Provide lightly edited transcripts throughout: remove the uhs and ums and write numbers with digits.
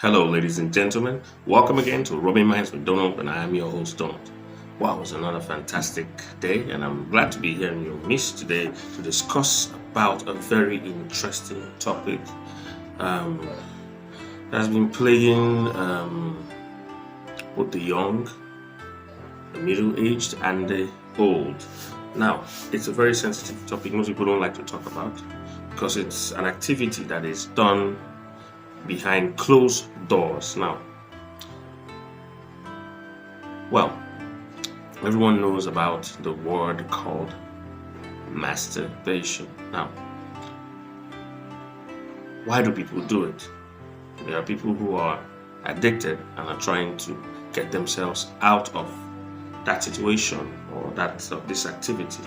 Hello, ladies and gentlemen. Welcome again to Rubbing Minds with Donald, and I am your host, Donald. Wow, it was another fantastic day, and I'm glad to be here in your midst today to discuss about a very interesting topic that has been plaguing both the young, the middle-aged, and the old. Now, it's a very sensitive topic most people don't like to talk about because it's an activity that is done behind closed doors. Now, well, everyone knows about the word called masturbation. Now, why do people do it? There are people who are addicted and are trying to get themselves out of that situation or this activity.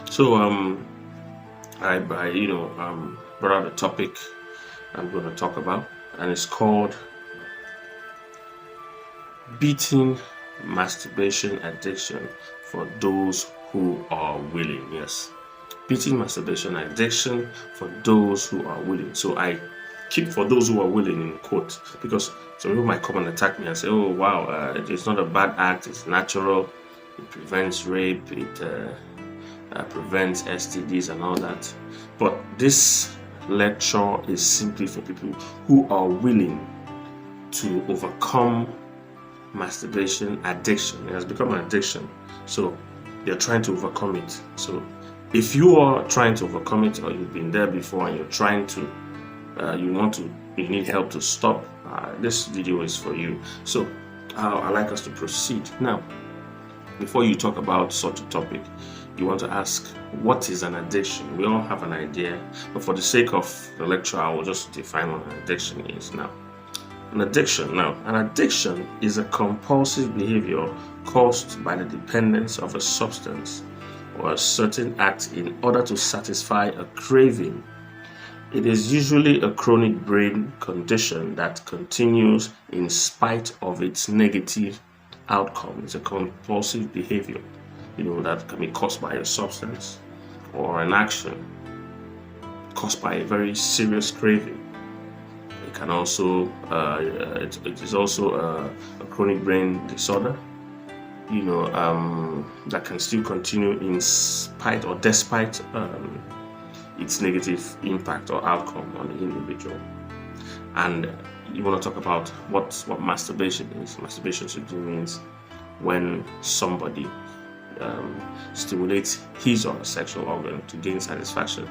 So, I brought out a topic I'm going to talk about, and it's called beating masturbation addiction for those who are willing. Yes, beating masturbation addiction for those who are willing. So I keep "for those who are willing" in quote because some people might come and attack me and say, "Oh wow, it's not a bad act. It's natural. It prevents rape. It prevents STDs and all that." But this lecture is simply for people who are willing to overcome masturbation addiction. It has become an addiction, so they're trying to overcome it. So if you are trying to overcome it, or you've been there before and you're trying to you need help to stop, this video is for you. So I'd like us to proceed. Now, before you talk about such a topic, you want to ask, what is an addiction? We all have an idea, but for the sake of the lecture, I will just define what an addiction is. Now, an addiction is a compulsive behavior caused by the dependence of a substance or a certain act in order to satisfy a craving. It is usually a chronic brain condition that continues in spite of its negative outcome. It's a compulsive behavior, that can be caused by a substance or an action caused by a very serious craving. It can also, it is also a chronic brain disorder, that can still continue in spite or despite its negative impact or outcome on the individual. And you want to talk about what masturbation is. Masturbation simply means when somebody stimulates his or her sexual organ to gain satisfaction.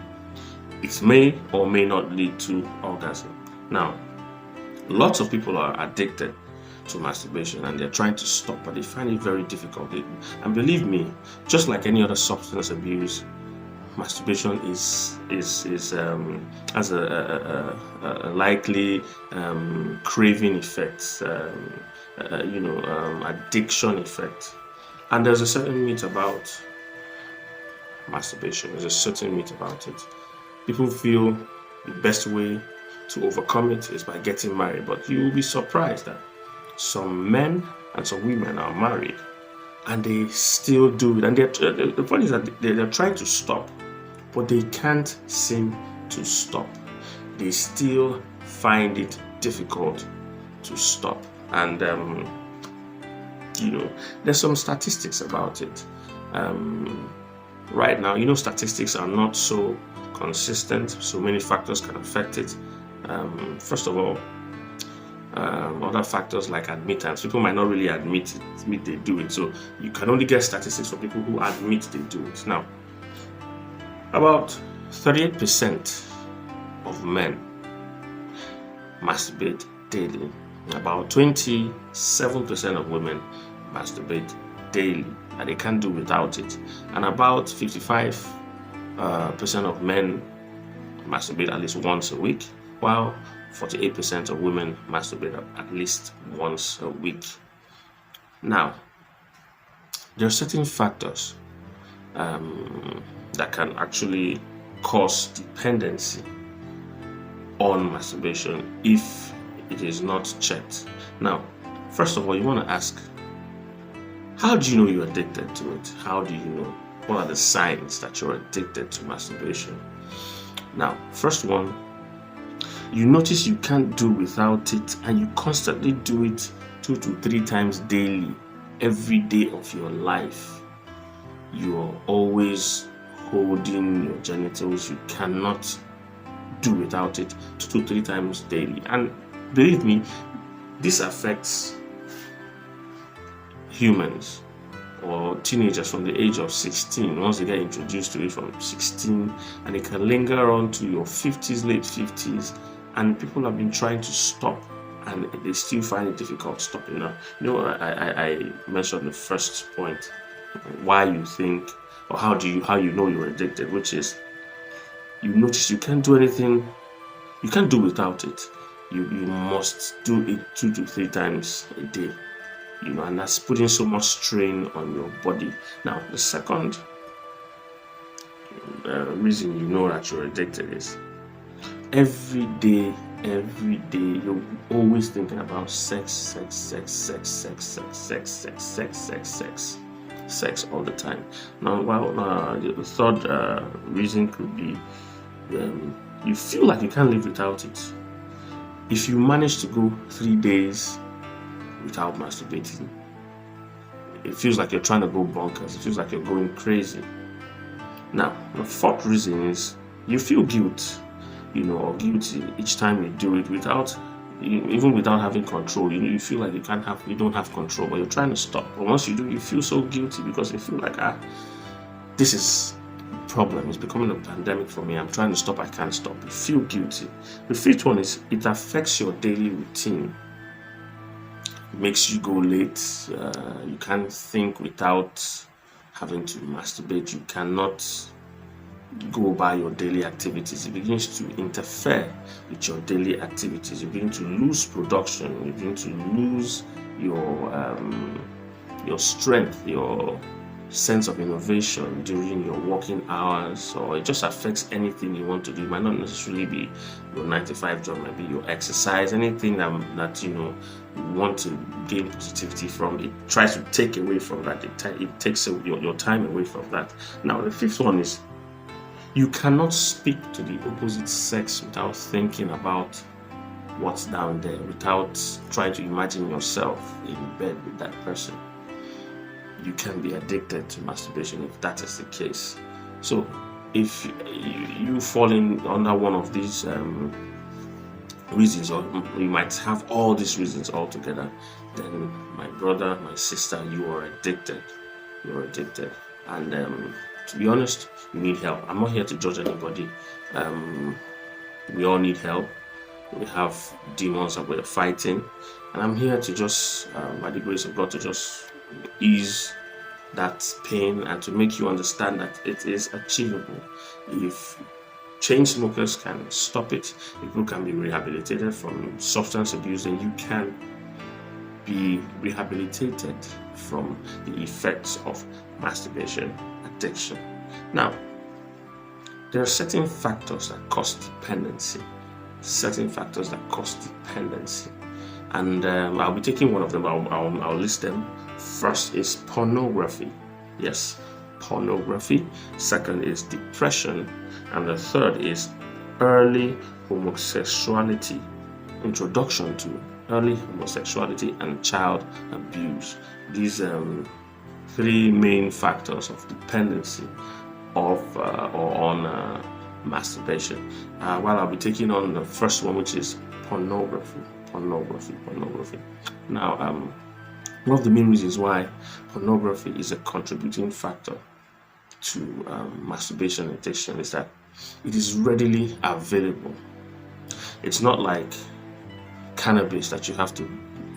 It may or may not lead to orgasm. Now, lots of people are addicted to masturbation and they're trying to stop, but they find it very difficult. And believe me, just like any other substance abuse, masturbation has a likely craving effect, addiction effect. And there's a certain myth about masturbation. There's a certain myth about it. People feel the best way to overcome it is by getting married, but you will be surprised that some men and some women are married and they still do it. And the point is that they're trying to stop, but they can't seem to stop. They still find it difficult to stop. And there's some statistics about it. Right now, statistics are not so consistent, so many factors can affect it. First of all, other factors like admittance. People might not really admit they do it, so you can only get statistics for people who admit they do it. Now, about 38% of men masturbate daily. About 27% of women masturbate daily, and they can't do without it. And about 55% of men masturbate at least once a week, while 48% of women masturbate at least once a week. Now, there are certain factors that can actually cause dependency on masturbation if it is not checked. Now, first of all, you want to ask, how do you know you're addicted to it? How do you know? What are the signs that you're addicted to masturbation? Now, first one, You notice you can't do without it, and you constantly do it 2 to 3 times daily, every day of your life. You're always holding your genitals. You cannot do without it 2 to 3 times daily. And believe me, this affects humans or teenagers from the age of 16. Once they get introduced to it from 16, and it can linger on to your 50s, late 50s, and people have been trying to stop, and they still find it difficult stopping. Now, I mentioned the first point, why you think, or how you know you're addicted, which is you notice you can't do anything, you can't do without it. You must do it 2 to 3 times a day. And that's putting so much strain on your body. Now, the second reason you know that you're addicted is every day you're always thinking about sex all the time. Now, the third reason could be you feel like you can't live without it. If you manage to go 3 days without masturbating, it feels like you're trying to go bonkers. It feels like you're going crazy. Now, the fourth reason is you feel guilt, or guilty each time you do it even without having control. You feel like you don't have control, but you're trying to stop. But once you do, you feel so guilty because you feel like, this is a problem. It's becoming a pandemic for me. I'm trying to stop. I can't stop. You feel guilty. The fifth one is it affects your daily routine. Makes you go late. You can't think without having to masturbate. You cannot go by your daily activities. It begins to interfere with your daily activities. You begin to lose production. You begin to lose your strength, your sense of innovation during your working hours, or it just affects anything you want to do. It might not necessarily be your 9-to-5 job, might be your exercise, anything that you want to gain positivity from. It tries to take away from that. It takes your time away from that. Now, the fifth one is you cannot speak to the opposite sex without thinking about what's down there, without trying to imagine yourself in bed with that person. You can be addicted to masturbation if that is the case. So if you fall in under one of these reasons, or you might have all these reasons all together, then my brother, my sister, you are addicted. You're addicted. And to be honest, you need help. I'm not here to judge anybody. We all need help. We have demons that we're fighting. And I'm here to just, by the grace of God, to just ease that pain and to make you understand that it is achievable. If chain smokers can stop it, people can be rehabilitated from substance abuse, then you can be rehabilitated from the effects of masturbation addiction. Now, there are certain factors that cause dependency. And I'll be taking one of them. I'll list them. First is pornography. Yes, pornography. Second is depression. And the third is early homosexuality. Introduction to early homosexuality and child abuse. These three main factors of dependency on masturbation. While I'll be taking on the first one, which is pornography. Now, one of the main reasons why pornography is a contributing factor to masturbation addiction is that it is readily available. It's not like cannabis that you have to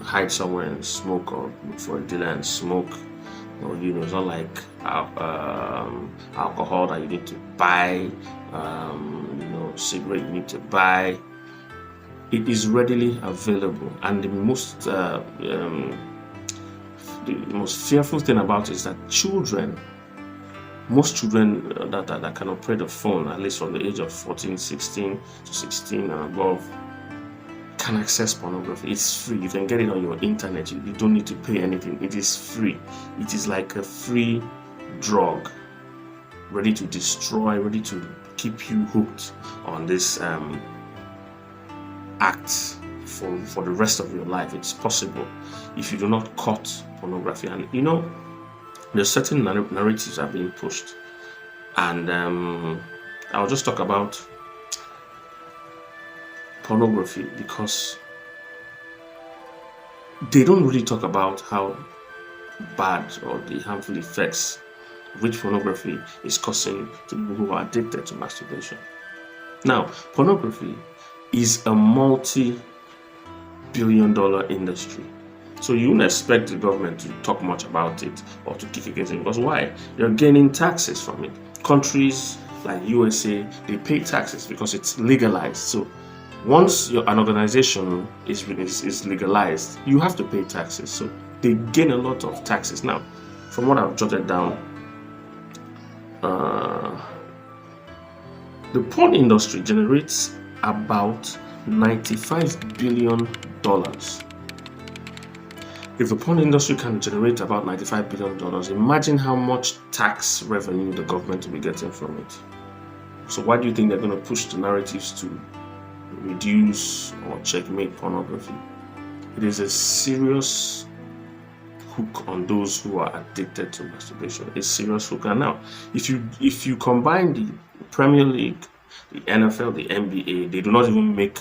hide somewhere and smoke, or look for a dealer and smoke. Or, it's not like alcohol that you need to buy, cigarette you need to buy. It is readily available, and the most fearful thing about it is that most children that can operate a phone, at least from the age of 14, 16 to 16 and above, can access pornography. It's free. You can get it on your internet. You don't need to pay anything. It is free. It is like a free drug, ready to destroy, ready to keep you hooked on this act for the rest of your life. It's possible if you do not cut pornography. And there's certain narratives are being pushed, and I'll just talk about pornography because they don't really talk about how bad or the harmful effects which pornography is causing to people who are addicted to masturbation. Now, pornography is a multi-billion-dollar industry. So you wouldn't expect the government to talk much about it or to kick against it, because why? You're gaining taxes from it. Countries like USA, they pay taxes because it's legalized. So once an organization is legalized, you have to pay taxes. So they gain a lot of taxes. Now, from what I've jotted down, the porn industry generates about $95 billion. If the porn industry can generate about $95 billion, imagine how much tax revenue the government will be getting from it. So why do you think they're going to push the narratives to reduce or checkmate pornography? It is a serious hook on those who are addicted to masturbation. A serious hook. And now, if you combine the Premier League, the NFL, the NBA, they do not even make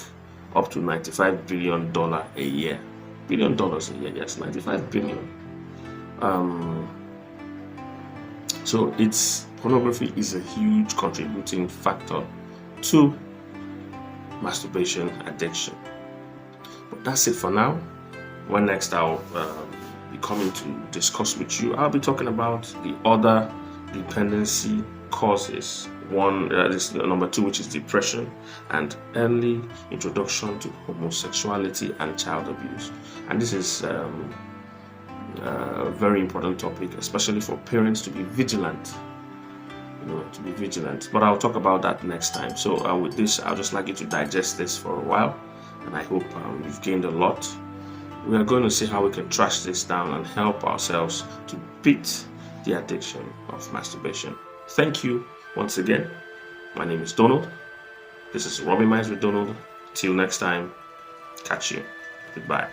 up to $95 billion a year. $1 billion a year, yes, 95 billion. So pornography is a huge contributing factor to masturbation addiction. But that's it for now. When next I'll be coming to discuss with you, I'll be talking about the other dependency causes. One is number 2, which is depression, and early introduction to homosexuality and child abuse. And this is a very important topic, especially for parents to be vigilant. But I'll talk about that next time. So with this, I'll just like you to digest this for a while, and I hope you've gained a lot. We are going to see how we can trash this down and help ourselves to beat the addiction of masturbation. Thank you once again. My name is Donald. This is Robbing Minds with Donald. Till next time, catch you. Goodbye.